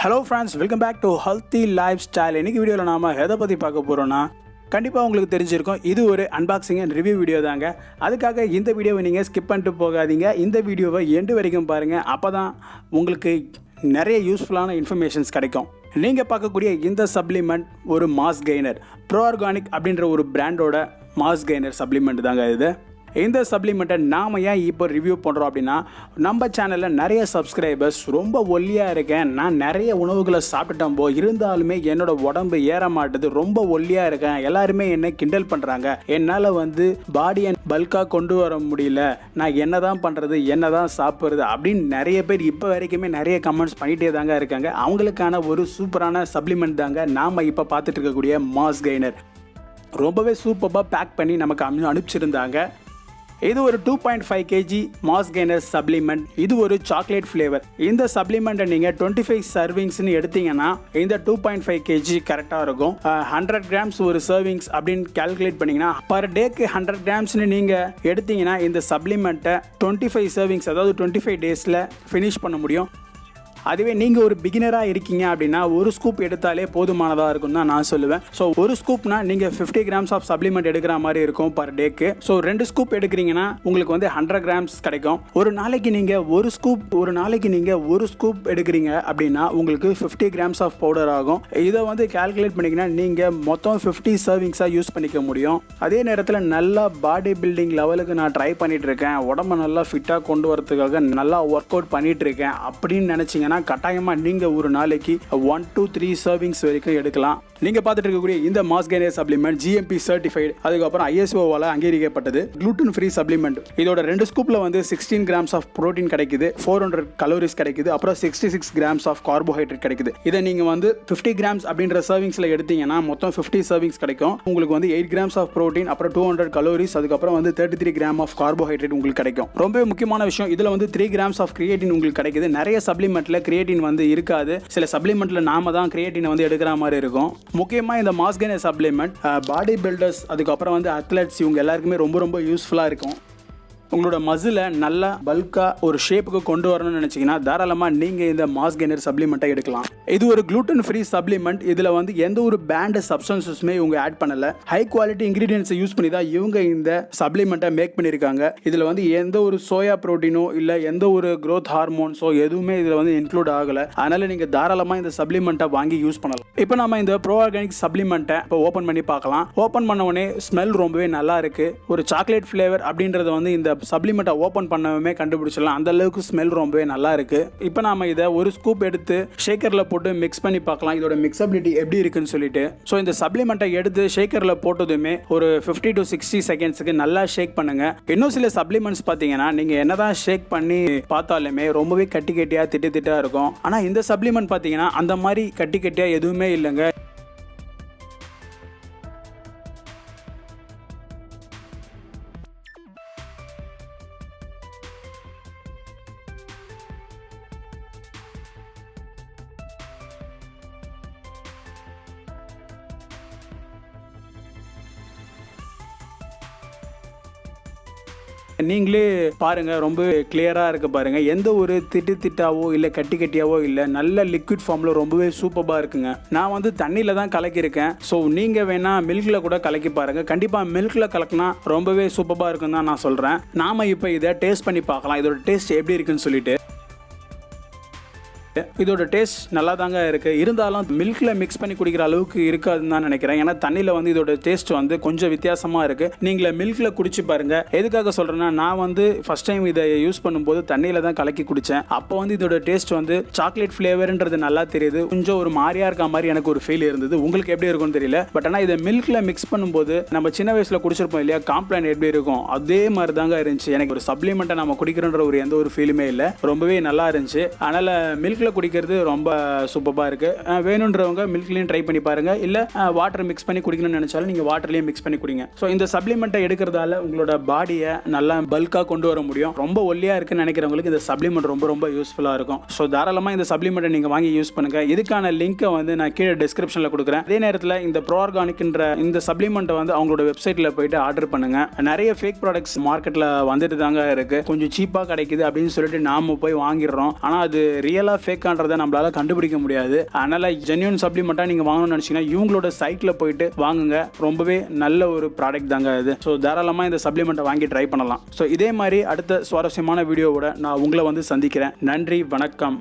Hello friends, welcome back to healthy lifestyle. இன்னைக்கு வீடியோவில் நாம் எதை பற்றி பார்க்க போகிறோன்னா, கண்டிப்பாக உங்களுக்கு தெரிஞ்சிருக்கும், இது ஒரு அன்பாக்சிங் அண்ட் ரிவ்யூ வீடியோ தாங்க. அதுக்காக இந்த வீடியோவை நீங்கள் ஸ்கிப் பண்ணிட்டு போகாதீங்க. இந்த வீடியோவை எண்டு வரைக்கும் பாருங்கள். அப்போ தான் உங்களுக்கு நிறைய யூஸ்ஃபுல்லான இன்ஃபர்மேஷன்ஸ் கிடைக்கும். நீங்கள் பார்க்கக்கூடிய இந்த சப்ளிமெண்ட் ஒரு மாஸ் கெய்னர், ப்ரோஆர்கானிக் அப்படின்ற ஒரு பிராண்டோட மாஸ் கெய்னர் சப்ளிமெண்ட் தாங்க இது. இந்த சப்ளிமெண்ட்டை நாம் ஏன் இப்போ ரிவ்யூ பண்ணுறோம் அப்படின்னா, நம்ம சேனலில் நிறைய சப்ஸ்கிரைபர்ஸ் ரொம்ப ஒல்லியாக இருக்கேன், நான் நிறைய உணவுகளை சாப்பிட்டுட்டோம்போ இருந்தாலுமே என்னோட உடம்பு ஏற மாட்டுது, ரொம்ப ஒல்லியாக இருக்கேன், எல்லாருமே என்ன கிண்டல் பண்ணுறாங்க, என்னால் பாடியை பல்காக கொண்டு வர முடியல, நான் என்ன தான் பண்ணுறது, என்ன தான் சாப்பிட்றது அப்படின்னு நிறைய பேர் இப்போ வரைக்குமே நிறைய கமெண்ட்ஸ் பண்ணிகிட்டே தாங்க இருக்காங்க. அவங்களுக்கான ஒரு சூப்பரான சப்ளிமெண்ட் தாங்க நாம் இப்போ பார்த்துட்டு இருக்கக்கூடிய மாஸ் கெய்னர். ரொம்பவே சூப்பராக பேக் பண்ணி நமக்கு அனுப்பிச்சிருந்தாங்க. இது ஒரு 2.5 kg மாஸ் கெய்னர் சப்ளிமெண்ட். இது ஒரு சாக்லேட் ஃப்ளேவர். இந்த சப்ளிமெண்ட்டை நீங்கள் 25 சர்விங்ஸ்னு எடுத்தீங்கன்னா இந்த 2.5 kg கரெக்டாக இருக்கும். 100 கிராம்ஸ் ஒரு சர்விங்ஸ் அப்படின்னு கால்குலேட் பண்ணிங்கன்னா பர் டேக்கு 100 கிராம்ஸ்னு நீங்கள் எடுத்தீங்கன்னா இந்த சப்ளிமெண்ட்டை 25 சர்விங்ஸ், அதாவது 25 டேஸில் ஃபினிஷ் பண்ண முடியும். அதுவே நீங்கள் ஒரு பிகினராக இருக்கீங்க அப்படின்னா ஒரு ஸ்கூப் எடுத்தாலே போதுமானதாக இருக்கும் தான் நான் சொல்லுவேன். ஸோ ஒரு ஸ்கூப்னா நீங்கள் 50 கிராம்ஸ் ஆஃப் சப்ளிமெண்ட் எடுக்கிற மாதிரி இருக்கும் பர் டேக்கு. ஸோ 2 ஸ்கூப் எடுக்கிறீங்கன்னா உங்களுக்கு 100 கிராம்ஸ் கிடைக்கும். ஒரு நாளைக்கு நீங்கள் ஒரு ஸ்கூப் எடுக்கிறீங்க அப்படின்னா உங்களுக்கு 50 கிராம்ஸ் ஆஃப் பவுடர் ஆகும். இதை கால்குலேட் பண்ணிங்கன்னா நீங்கள் மொத்தம் 50 சர்விங்ஸாக யூஸ் பண்ணிக்க முடியும். அதே நேரத்தில் நல்லா பாடி பில்டிங் லெவலுக்கு நான் ட்ரை பண்ணிட்டு இருக்கேன், உடம்பை நல்லா ஃபிட்டாக கொண்டு வரதுக்காக நல்லா ஒர்க் அவுட் பண்ணிட்டு இருக்கேன் அப்படின்னு நினச்சிங்கன்னா கட்டாயமா நீங்க ஒரு நாளைக்கு 1 to 3 சர்விங்ஸ் வரைக்கும் எடுக்கலாம். நீங்க பார்த்துட்டு இருக்கக்கூடிய இந்த mass gainer supplement GMP certified, அதுக்கப்புறம் ISO வால அங்கீகரிக்கப்பட்டது குளூட்டன் ஃப்ரீ சப்ளிமெண்ட். இதோட 2 ஸ்கூப்ல 16 கிராம்ஸ் ஆஃப் புரோட்டீன் கிடைக்குது, 400 கலோரிஸ் கிடைக்குது, அப்புறம் 66 கிராம்ஸ் ஆஃப் கார்போஹைட்ரேட் கிடைக்குது. இதை நீங்க 50 கிராம்ஸ் அப்படின்ற சர்விங்ஸ்ல எடுத்தீங்கன்னா மொத்தம் 50 சர்விங்ஸ் கிடைக்கும். உங்களுக்கு 8 கிராம்ஸ் ஆஃப் புரோட்டீன், அப்புறம் 200 கலோரிஸ், அதுக்கப்புறம் 33 கிராம் ஆஃப் கார்போஹைட்ரேட் உங்களுக்கு கிடைக்கும். ரொம்ப முக்கியமான விஷயம், இதுல 3 கிராம்ஸ் ஆஃப் கிரியேட்டின் உங்களுக்கு கிடைக்குது. நிறைய சப்ளிமெண்ட்ல கிரியேட்டின் இருக்காது. சில சப்ளிமெண்ட்ல நாம தான் கிரியேட்டினை எடுக்கிற மாதிரி இருக்கும். முக்கியமா இந்த mass gainer supplement body builders, அதுக்கப்புறம் அத்லெட்ஸ், இவங்க எல்லாருக்குமே ரொம்ப யூஸ்ஃபுல்லா இருக்கும். உங்களோட மசிலை நல்லா பல்காக ஒரு ஷேப்புக்கு கொண்டு வரணும்னு நினச்சிங்கன்னா தாராளமாக நீங்கள் இந்த மாஸ் கெய்னர் சப்ளிமெண்ட்டை எடுக்கலாம். இது ஒரு குளூட்டன் ஃப்ரீ சப்ளிமெண்ட். இதில் எந்த ஒரு பேண்ட் சப்ஸ்டன்சஸுமே இவங்க ஆட் பண்ணலை. ஹை குவாலிட்டி இன்க்ரீடியன்ஸை யூஸ் பண்ணி தான் இவங்க இந்த சப்ளிமெண்ட்டை மேக் பண்ணியிருக்காங்க. இதில் எந்த ஒரு சோயா ப்ரோட்டீனோ இல்லை எந்த ஒரு க்ரோத் ஹார்மோன்ஸோ எதுவுமே இதில் இன்க்ளூட் ஆகலை. அதனால் நீங்கள் தாராளமாக இந்த சப்ளிமெண்ட்டை வாங்கி யூஸ் பண்ணலாம். இப்போ நம்ம இந்த ப்ரோஆர்கானிக் சப்ளிமெண்ட்டை இப்போ ஓப்பன் பண்ணி பார்க்கலாம். ஓப்பன் பண்ண உடனே ஸ்மெல் ரொம்பவே நல்லா இருக்கு. ஒரு சாக்லேட் ஃப்ளேவர் அப்படின்றத இந்த சப்ளிமெண்ட்டை ஓப்பன் பண்ணவே கண்டுபிடிச்சிடலாம். அந்த அளவுக்கு ஸ்மெல் ரொம்பவே நல்லா இருக்கு. இப்போ நாம இதை ஒரு ஸ்கூப் எடுத்து ஷேக்கரில் போட்டு மிக்ஸ் பண்ணி பார்க்கலாம், இதோட மிக்ஸபிலிட்டி எப்படி இருக்குன்னு சொல்லிட்டு. ஸோ இந்த சப்ளிமெண்ட்டை எடுத்து ஷேக்கரில் போட்டதுமே ஒரு 50 to 60 செகண்ட்ஸுக்கு நல்லா ஷேக் பண்ணுங்க. இன்னும் சில சப்ளிமெண்ட்ஸ் பார்த்தீங்கன்னா நீங்கள் என்னதான் ஷேக் பண்ணி பார்த்தாலுமே ரொம்பவே கட்டி கட்டியாக திட்டா இருக்கும். ஆனால் இந்த சப்ளிமெண்ட் பார்த்தீங்கன்னா அந்த மாதிரி கட்டி கட்டியாக எதுவுமே இல்லைங்க. நீங்களே பாருங்க, ரொம்ப கிளியரா இருக்கு பாருங்க. எந்த ஒரு திட்டாவோ இல்லை கட்டியாவோ இல்லை, நல்ல லிக்விட் ஃபார்ம்ல ரொம்பவே சூப்பராக இருக்குங்க. நான் தண்ணியில தான் கலக்கியிருக்கேன். ஸோ நீங்க வேணா மில்க்ல கூட கலக்கி பாருங்க. கண்டிப்பா மில்க்ல கலக்கினா ரொம்பவே சூப்பராக இருக்குன்னு தான் நான் சொல்றேன். நாம இப்போ இதை டேஸ்ட் பண்ணி பார்க்கலாம், இதோட டேஸ்ட் எப்படி இருக்குன்னு சொல்லிட்டு. இதோட டேஸ்ட் நல்லா தாங்க இருக்கு. இருந்தாலும் மில்க்ல மிக்ஸ் பண்ணி குடிக்கிற அளவுக்கு இருக்காதுன்னு தான் நினைக்கிறேன். ஏன்னா தண்ணியில இதோட டேஸ்ட் கொஞ்சம் வித்தியாசமா இருக்கு. நீங்க மில்க்ல குடிச்சு பாருங்க. எதுக்காக சொல்றேன்னா, நான் ஃபர்ஸ்ட் டைம் இதை யூஸ் பண்ணும்போது தண்ணியில தான் கலக்கி குடிச்சேன். அப்போ இதோட டேஸ்ட் சாக்லேட் ஃபிளேவர்ன்றது நல்லா தெரியுது. கொஞ்சம் ஒரு மாரியா இருக்க மாதிரி எனக்கு ஒரு ஃபீல் இருந்தது. உங்களுக்கு எப்படி இருக்கும்னு தெரியல. பட் ஆனால் இதை மில்க்ல மிக்ஸ் பண்ணும்போது நம்ம சின்ன வயசுல குடிச்சிருப்போம் இல்லையா, காம்ப்ளான் எப்படி இருக்கும் அதே மாதிரி தாங்க இருந்துச்சு. எனக்கு ஒரு சப்ளிமெண்ட்டை நம்ம குடிக்கிறன்ற ஒரு எந்த ஒரு ஃபீலுமே இல்லை. ரொம்பவே நல்லா இருந்துச்சு. அதனால மில்க் குடிக்கிறது ரொம்ப சூப்பரா இருக்கு. வேணும்ன்றவங்க மில்க்லயும் ட்ரை பண்ணி பாருங்க. இல்ல வாட்டர் மிக்ஸ் பண்ணி குடிக்கணும்னு நினைச்சாலும் நீங்க வாட்டர்லயும் மிக்ஸ் பண்ணி குடிங்க. ஸோ இந்த சப்ளிமெண்ட்டை எடுக்கிறதால உங்களோட பாடியை நல்லா பல்கா கொண்டு வர முடியும். ரொம்ப ஒல்லியா இருக்குன்னு நினைக்கிறவங்களுக்கு இந்த சப்ளிமெண்ட் ரொம்ப யூஸ்ஃபுல்லா இருக்கும். ஸோ தாராளமா இந்த சப்ளிமெண்ட்டை நீங்க வாங்கி யூஸ் பண்ணுங்க. இதுக்கான லிங்கை நான் கீழே டிஸ்கிரிப்ஷன்ல கொடுக்குறேன். அதே நேரத்தில் இந்த ப்ரோஆர்கானிக்ன்ற இந்த சப்ளிமெண்ட்டை அவங்களோட வெப்சைட்ல போயிட்டு ஆர்டர் பண்ணுங்க. நிறைய ஃபேக் ப்ராடக்ட்ஸ் மார்க்கெட்ல வந்துட்டு தாங்க இருக்கு. கொஞ்சம் சீப்பா கிடைக்குது அப்படின்னு சொல்லிட்டு நாம போய் வாங்கிடுறோம். ஆனா அது ரியலா ஃபேக்கான்றதை நம்மளால கண்டுபிடிக்க முடியாது. அதனால ஜென்யூன் சப்ளிமெண்ட்டாக நீங்கள் வாங்கணும்னு நினச்சிங்கன்னா இவங்களோட சைட்டில் போயிட்டு வாங்குங்க. ரொம்பவே நல்ல ஒரு ப்ராடக்ட் தாங்க இது. ஸோ தாராளமாக இந்த சப்ளிமெண்ட்டை வாங்கி ட்ரை பண்ணலாம். ஸோ இதே மாதிரி அடுத்த சுவாரஸ்யமான வீடியோவோட நான் உங்களை வந்து சந்திக்கிறேன். நன்றி, வணக்கம்.